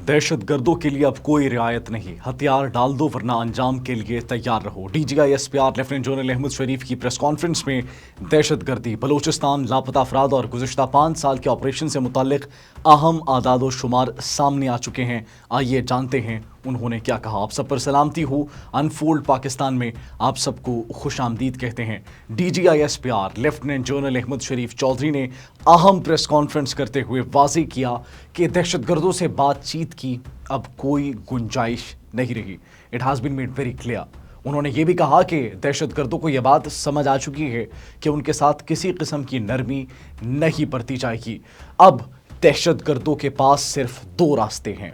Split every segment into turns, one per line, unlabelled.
दहशत गर्दों के लिए अब कोई रियायत नहीं, हथियार डाल दो वरना अंजाम के लिए तैयार रहो। DGI-SPR लेफ्टिनेंट जनरल अहमद शरीफ की प्रेस कॉन्फ्रेंस में दहशत गर्दी, बलूचिस्तान, लापता अफराद और गुज़िश्ता 5 साल के ऑपरेशन से मुताल्लिक अहम आदाद व शुमार सामने आ चुके हैं। आइए जानते हैं उन्होंने क्या कहा। आप सब पर सलामती हो। अनफोल्ड पाकिस्तान में आप सबको खुश आमदीद कहते हैं। DGI-SPR लेफ्टिनेंट जनरल अहमद शरीफ चौधरी ने अहम प्रेस कॉन्फ्रेंस करते हुए वाज़ेह किया कि दहशतगर्दों से बातचीत की अब कोई गुंजाइश नहीं रही। It has been made very clear. उन्होंने ये भी कहा कि दहशतगर्दों को यह बात समझ आ चुकी है कि उनके साथ किसी किस्म की नरमी नहीं बरती जाएगी। अब दहशतगर्दों के पास सिर्फ 2 रास्ते हैं,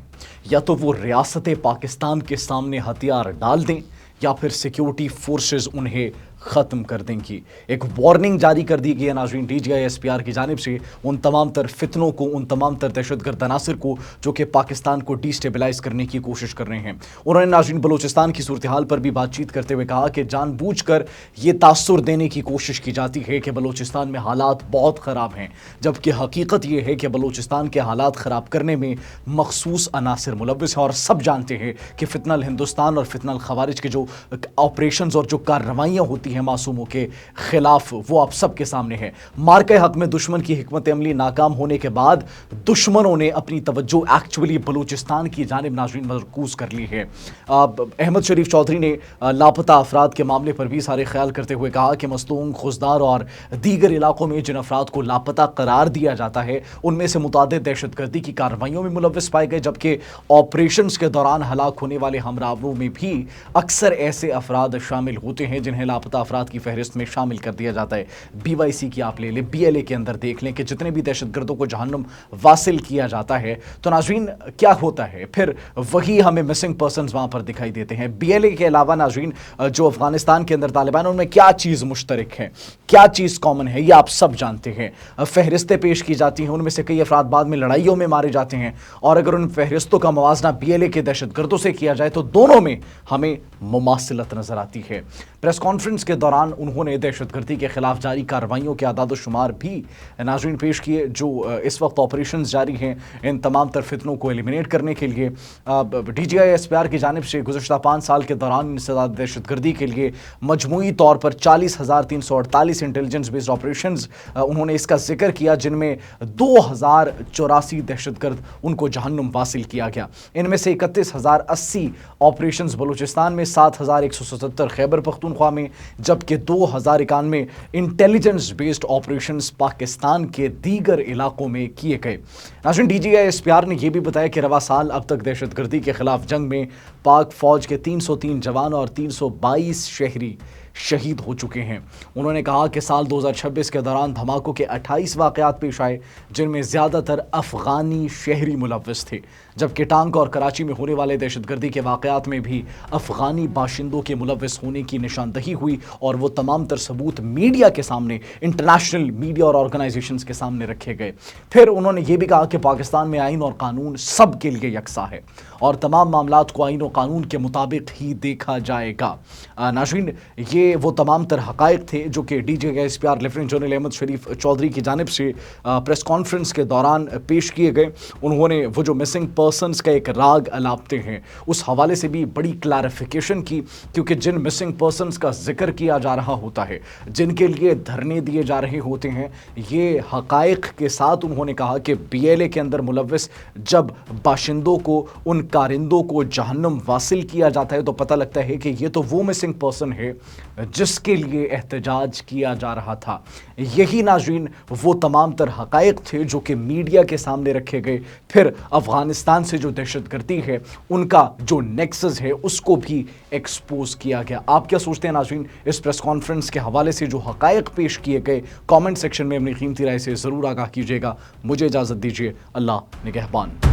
या तो वो रियासत पाकिस्तान के सामने हथियार डाल दें या फिर सिक्योरिटी फोर्सेस उन्हें ख़त्म कर देंगी। एक वार्निंग जारी कर दी गई है नाज़रीन DGI-SPR की जानिब से उन तमाम तर फितनों को, उन तमाम तर दहशतगर्द अनासर को जो कि पाकिस्तान को डिस्टेबलाइज करने की कोशिश कर रहे हैं। उन्होंने नाज़रीन बलूचिस्तान की सूरत हाल पर भी बातचीत करते हुए कहा कि जानबूझकर ये तासुर देने की कोशिश की जाती है कि बलूचिस्तान में हालात बहुत ख़राब हैं, जबकि हकीकत ये है कि बलूचिस्तान के हालात ख़राब करने में मखसूस अनासर मुलव्वस हैं। और सब जानते हैं कि फितनल हिंदुस्तान और फितनल खवारिज के जो ऑपरेशंस और जो कार्रवाइयाँ होती हैं मासूमों के खिलाफ, वो आप सबके सामने है। मार्के हक में दुश्मन की हिकमत अमली नाकाम होने के बाद दुश्मनों ने अपनी तवज्जो एक्चुअली बलूचिस्तान की जानिब नाज़रीन मरकूज़ कर ली है। अहमद शरीफ चौधरी ने लापता अफराद के मामले पर भी सारे ख्याल करते हुए कहा कि मस्तूंग, खुजदार और दीगर इलाकों में जिन अफराद को लापता करार दिया जाता है उनमें से मुतादिद दहशतगर्दी की कार्रवाइयों में मुलव्वस पाए गए, जबकि ऑपरेशंस के दौरान हलाक होने वाले हमरावरों में भी अक्सर ऐसे अफराद शामिल होते हैं जिन्हें लापता अफराद की फहरिस्त में शामिल कर दिया जाता है। BYC की आप ले लें, BLA के अंदर देख लें कि जितने भी दहशतगर्दों को जहन्नुम वासिल किया जाता है तो नाज़रीन क्या होता है, फिर वही हमें मिसिंग पर्सनस वहाँ पर दिखाई देते हैं। BLA के अलावा नाज़रीन जो अफगानिस्तान के अंदर तालिबान, उनमें क्या चीज़ मुश्तरक है, क्या चीज़ कॉमन है, ये आप सब जानते हैं। फहरिस्तें पेश की जाती हैं, उनमें से कई अफराद बाद में लड़ाइयों में मारे जाते हैं, और अगर उन फहरिस्तों का मवाजना BLA के दहशतगर्दों से किया जाए तो दोनों में हमें मुमासिलत नजर आती है। प्रेस कॉन्फ्रेंस के दौरान उन्होंने दहशतगर्दी के खिलाफ जारी कार्रवाइयों के आदाद शुमार भी नाज़रीन पेश किए। जो इस वक्त ऑपरेशंस जारी हैं इन तमाम तर फितनों को एलिमिनेट करने के लिए DGI-SPR की जानिब से गुज़श्ता 5 साल के दौरान इंसदाद दहशतगर्दी के लिए मजमूई तौर पर 40,348 इंटेलिजेंस बेस्ड ऑपरेशंस उन्होंने इसका जिक्र किया, जिनमें 2,084 दहशतगर्द उनको जहन्नुम वासिल किया गया। इनमें से 31,080 ऑपरेशंस बलूचिस्तान में, 7,177 खैबर पख्तूनख्वा में, जबकि 2,091 इंटेलिजेंस बेस्ड ऑपरेशंस पाकिस्तान के दीगर इलाकों में किए गए। नाज़रीन DGI-SPR ने यह भी बताया कि रवा साल अब तक दहशतगर्दी के खिलाफ जंग में पाक फौज के 303 जवान और 322 शहरी शहीद हो चुके हैं। उन्होंने कहा कि साल 2026 के दौरान धमाकों के 28 वाक़यात पेश आए, जिनमें ज़्यादातर अफ़गानी शहरी मुलव्वस थे, जबकि टांग और कराची में होने वाले दहशतगर्दी के वाक़यात में भी अफ़गानी बाशिंदों के मुलव्वस होने की निशानदही हुई, और वो तमाम तर सबूत मीडिया के सामने, इंटरनेशनल मीडिया और ऑर्गेनाइजेशंस के सामने रखे गए। फिर उन्होंने ये भी कहा कि पाकिस्तान में आइन और कानून सब के लिए यकसा है और तमाम मामलात को आइन और कानून के मुताबिक ही देखा जाएगा। नाज़रीन ये वो तमाम तर हक़ाइक़ थे जो कि DGI-SPR लेफ्टिनेंट जनरल अहमद शरीफ चौधरी की जानिब से प्रेस कॉन्फ्रेंस के दौरान पेश किए गए। उन्होंने वो जो मिसिंग पर्सनस का एक राग अलापते हैं उस हवाले से भी बड़ी क्लैरिफिकेशन की, क्योंकि जिन मिसिंग पर्सनस का जिक्र किया जा रहा होता है, जिनके लिए धरने दिए जा रहे होते हैं, ये हक़ाइक़ के साथ उन्होंने कहा कि BLA के अंदर मुलव्वस जब बाशिंदों को, उन कारिंदों को जहन्नुम वासिल किया जाता है तो पता लगता है कि ये तो वो मिसिंग पर्सन है जिसके लिए एहतजाज किया जा रहा था। यही नाज़रीन वो तमाम तर हक़ाइक़ थे जो कि मीडिया के सामने रखे गए। फिर अफ़गानिस्तान से जो दहशतगर्दी है उनका जो नेक्सस है उसको भी एक्सपोज किया गया। आप क्या सोचते हैं नाज़रीन इस प्रेस कॉन्फ्रेंस के हवाले से जो हक़ाइक़ पेश किए गए? कमेंट सेक्शन में अपनी कीमती राय से ज़रूर आगाह कीजिएगा। मुझे इजाज़त दीजिए। अल्लाह निगहबान।